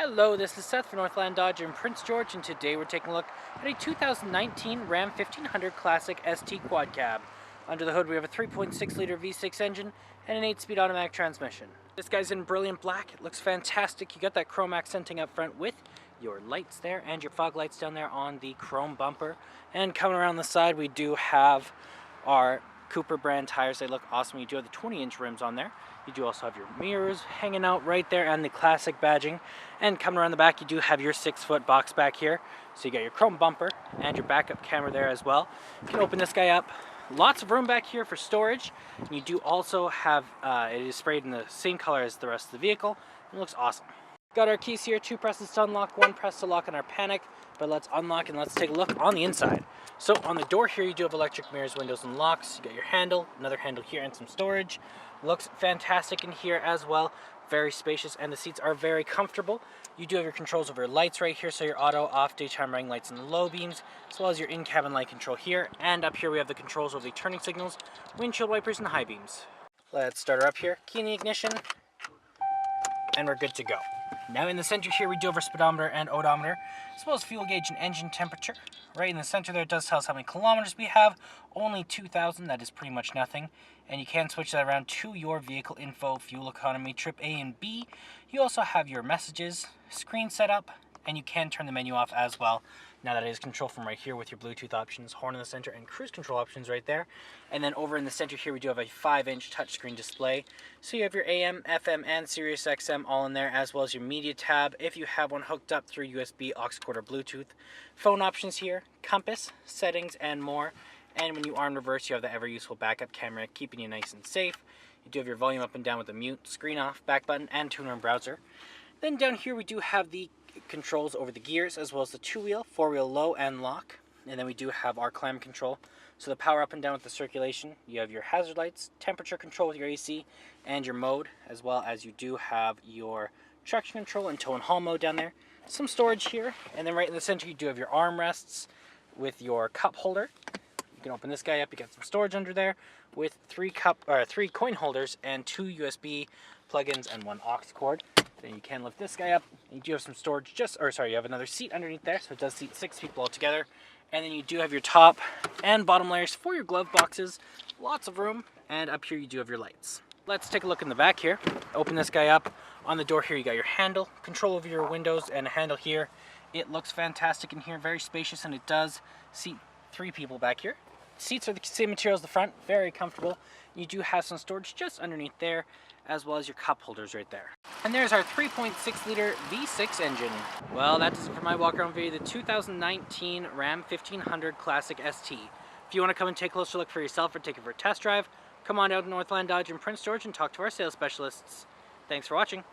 Hello, this is Seth from Northland Dodge in Prince George, and today we're taking a look at a 2019 Ram 1500 Classic ST Quad Cab. Under the hood we have a 3.6 liter V6 engine and an 8-speed automatic transmission. This guy's in brilliant black. It looks fantastic. You got that chrome accenting up front with your lights there and your fog lights down there on the chrome bumper. And coming around the side we do have our Cooper brand tires. They look awesome. You do have the 20-inch rims on there. You do also have your mirrors hanging out right there and the classic badging. And coming around the back, you do have your 6-foot box back here. So you got your chrome bumper and your backup camera there as well. You can open this guy up. Lots of room back here for storage. And you do also have, it is sprayed in the same color as the rest of the vehicle. It looks awesome. Got our keys here, 2 presses to unlock, 1 press to lock on our panic. But let's unlock and let's take a look on the inside. So on the door here, you do have electric mirrors, windows, and locks. You got your handle, another handle here, and some storage. Looks fantastic in here as well. Very spacious, and the seats are very comfortable. You do have your controls over your lights right here, so your auto, off, daytime running lights, and low beams, as well as your in-cabin light control here. And up here we have the controls over the turning signals, windshield wipers, and high beams. Let's start her up here. Key in the ignition, and we're good to go. Now in the center here we do have our speedometer and odometer, as well as fuel gauge and engine temperature. Right in the center there it does tell us how many kilometers we have, only 2,000, that is pretty much nothing. And you can switch that around to your vehicle info, fuel economy, trip A and B. You also have your messages, screen setup, and you can turn the menu off as well. Now that is control from right here with your Bluetooth options, horn in the center, and cruise control options right there. And then over in the center here we do have a 5-inch touchscreen display. So you have your AM, FM, and Sirius XM all in there, as well as your media tab if you have one hooked up through USB, aux cord, or Bluetooth. Phone options here, compass, settings, and more. And when you are in reverse, you have the ever-useful backup camera, keeping you nice and safe. You do have your volume up and down with the mute, screen off, back button, and tuner and browser. Then down here we do have the controls over the gears, as well as the 2-wheel, 4-wheel low and lock. And then we do have our climate control. So the power up and down with the circulation. You have your hazard lights, temperature control with your AC, and your mode, as well as you do have your traction control and tow and haul mode down there. Some storage here, and then right in the center you do have your armrests with your cup holder. You can open this guy up. You got some storage under there with 3 coin holders and 2 USB plugins and 1 aux cord. Then you can lift this guy up. You do have some storage you have another seat underneath there, so it does seat 6 people altogether. And then you do have your top and bottom layers for your glove boxes. Lots of room, and up here you do have your lights. Let's take a look in the back here. Open this guy up. On the door here you got your handle, control over your windows, and a handle here. It looks fantastic in here, very spacious, and it does seat 3 people back here. Seats are the same material as the front, very comfortable. You do have some storage just underneath there, as well as your cup holders right there. And there's our 3.6 liter V6 engine. Well, that does it for my walk around video, the 2019 Ram 1500 Classic ST. If you want to come and take a closer look for yourself or take it for a test drive, come on out to Northland Dodge in Prince George and talk to our sales specialists. Thanks for watching.